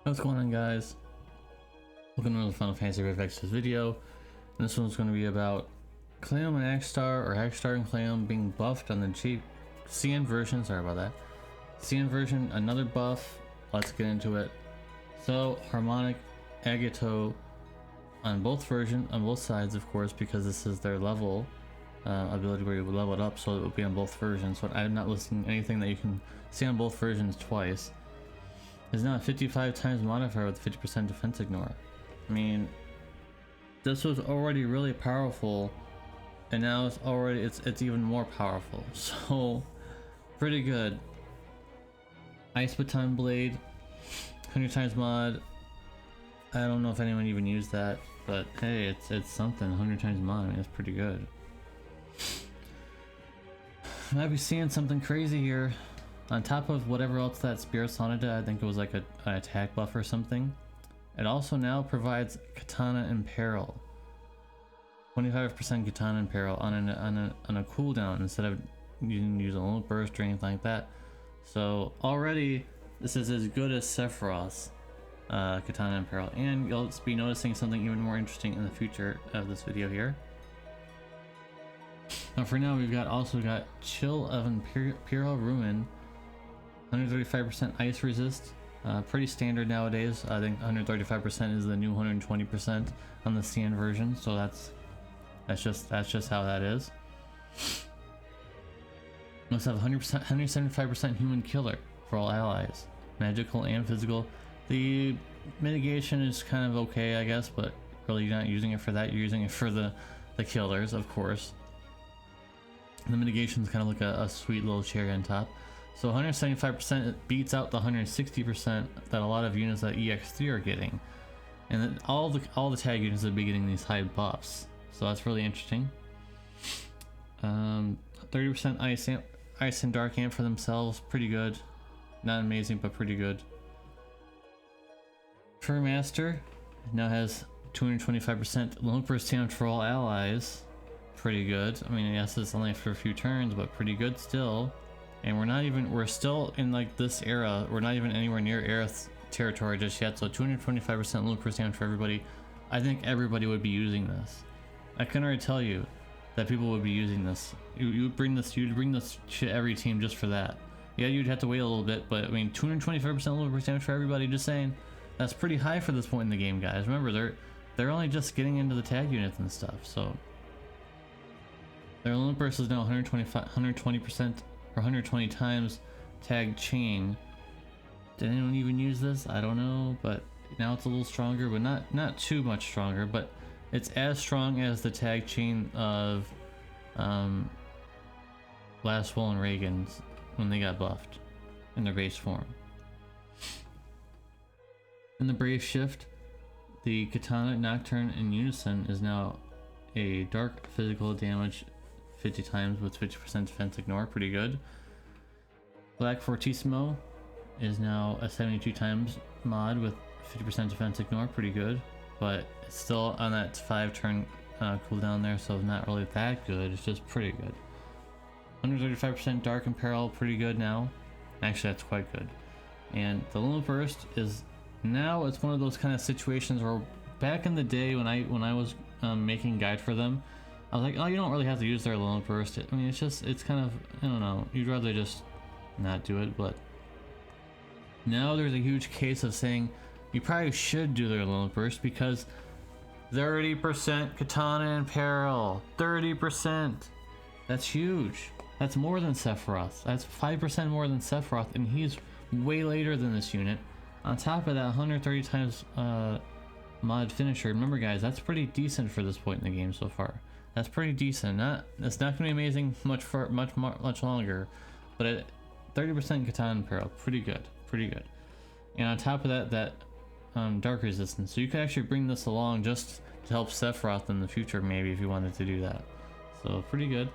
What's going on, guys? Welcome to another Final Fantasy FFBE video. And this one's going to be about Cleome and Akstar, or Akstar and Cleome being buffed on the cheap CN version. Sorry about that. CN version, another buff. Let's get into it. So, Harmonic Agato on both versions, on both sides, of course, because this is their level ability where you would level it up, so it will be on both versions. So I'm not listing anything that you can see on both versions twice. Is now a 55 times modifier with 50% defense ignore. I mean, this was already really powerful, and now it's even more powerful. So pretty good. Ice Baton Blade, 100 times mod. I don't know if anyone even used that, but hey, it's something. 100 times mod. I mean, that's pretty good. Might be seeing something crazy here. On top of whatever else that Spirit Sauna did, I think it was like an attack buff or something. It also now provides Katana in Peril. 25% Katana in Peril on a cooldown instead of using a little burst or anything like that. So already this is as good as Sephiroth's Katana in Peril, and you'll be noticing something even more interesting in the future of this video here. Now for now we've also got Chill of Imperial Ruin. 135% ice resist, pretty standard nowadays. I think 135% is the new 120% on the CN version, so that's just how that is. Must have 175% human killer for all allies, magical and physical. The mitigation is kind of okay, I guess, but really you're not using it for that. You're using it for the killers, of course. The mitigation is kind of like a sweet little cherry on top. So 175% beats out the 160% that a lot of units at EX3 are getting, and then all the tag units will be getting these high buffs. So that's really interesting. 30% ice and dark amp for themselves, pretty good. Not amazing, but pretty good. Fur Master now has 225% lone burst damage for all allies. Pretty good. I mean, yes, it's only for a few turns, but pretty good still. And we're still in like this era. We're not even anywhere near Aerith territory just yet. So 225% loot per damage for everybody. I think everybody would be using this. I can already tell you that people would be using this. You'd bring this to every team just for that. Yeah, you'd have to wait a little bit, but I mean, 225% loot per damage for everybody. Just saying, that's pretty high for this point in the game, guys. Remember, they're only just getting into the tag units and stuff. So their loot burst is now 120% or 120 times tag chain. Did anyone even use this? I don't know, but now it's a little stronger, but not too much stronger, but it's as strong as the tag chain of Blastwell and Reagan's when they got buffed in their base form. In the Brave Shift, the Katana Nocturne in Unison is now a dark physical damage 50 times with 50% defense ignore, pretty good. Black Fortissimo is now a 72 times mod with 50% defense ignore, pretty good, but it's still on that 5-turn cooldown there, so not really that good. It's just pretty good. 135% dark and peril, pretty good now. Actually, that's quite good. And the Luna Burst is now, it's one of those kind of situations where back in the day when I was making guide for them, I was like, oh, you don't really have to use their Lone Burst. I mean, it's kind of, I don't know, you'd rather just not do it, but now there's a huge case of saying you probably should do their Lone Burst because 30% Katana in Peril, 30%. That's huge. That's more than Sephiroth. That's 5% more than Sephiroth, and he's way later than this unit. On top of that, 130 times mod finisher. Remember, guys, that's pretty decent for this point in the game so far. That's pretty decent. It's not gonna be amazing much longer, but at 30% Katana Peril, pretty good. And on top of that, dark resistance. So you could actually bring this along just to help Sephiroth in the future, maybe, if you wanted to do that. So pretty good.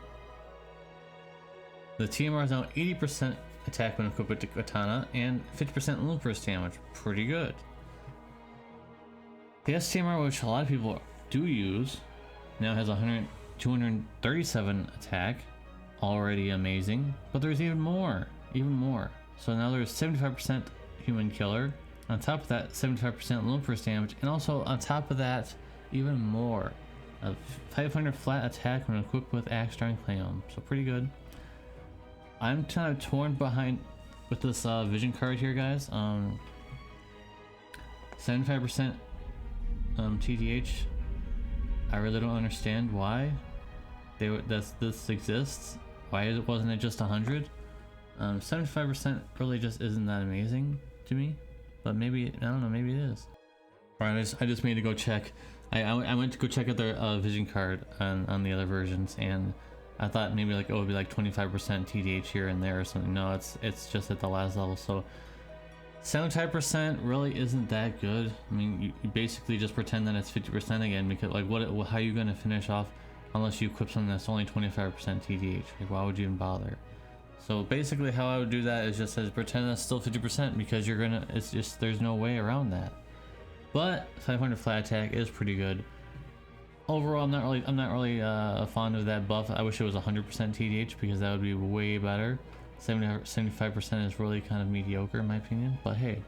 The TMR is now 80% attack when equipped with the Katana and 50% loot burst damage. Pretty good. The STMR, which a lot of people do use, now has 237 attack, already amazing, but there's even more. So now there's 75% human killer, On top of that, 75% lone burst damage, and also on top of that, even more. A 500 flat attack when equipped with Akstar Cleome, so pretty good. I'm kind of torn behind with this vision card here, guys. 75% TDH. I really don't understand why this exists. Why wasn't it just 100? 75% really just isn't that amazing to me, but maybe, I don't know, maybe it is. Alright, I just made to go check. I went to go check out their vision card on the other versions, and I thought maybe like, oh, it would be like 25% TDH here and there or something. No, it's just at the last level. So 75% really isn't that good. I mean, you basically just pretend that it's 50% again, because like how are you gonna finish off unless you equip something that's only 25% TDH? Like, why would you even bother? So basically how I would do that is just pretend that's still 50%, because it's just, there's no way around that. But 500 flat attack is pretty good. Overall, I'm not really fond of that buff. I wish it was 100% TDH, because that would be way better. 75% is really kind of mediocre in my opinion, but hey,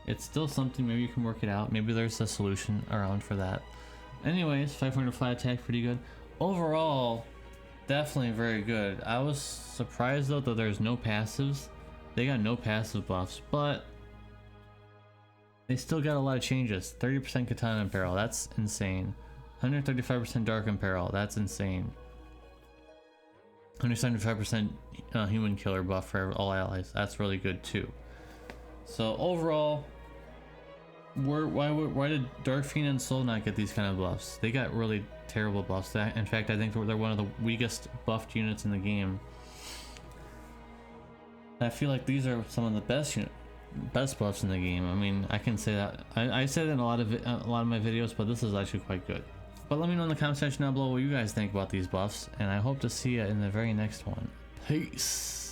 it's still something. Maybe you can work it out. Maybe there's a solution around for that. Anyways, 500 flat attack, pretty good. Overall, definitely very good. I was surprised though that there's no passives. They got no passive buffs, but they still got a lot of changes. 30% Katana Apparel, that's insane. 135% Dark Apparel, that's insane. 175% Human Killer buff for all allies, that's really good too. So overall, why did Dark Fiend and Soul not get these kind of buffs? They got really terrible buffs. In fact, I think they're one of the weakest buffed units in the game. I feel like these are some of the best buffs in the game. I mean, I can say that. I said it in a lot of my videos, but this is actually quite good. But let me know in the comment section down below what you guys think about these buffs, and I hope to see you in the very next one. Peace.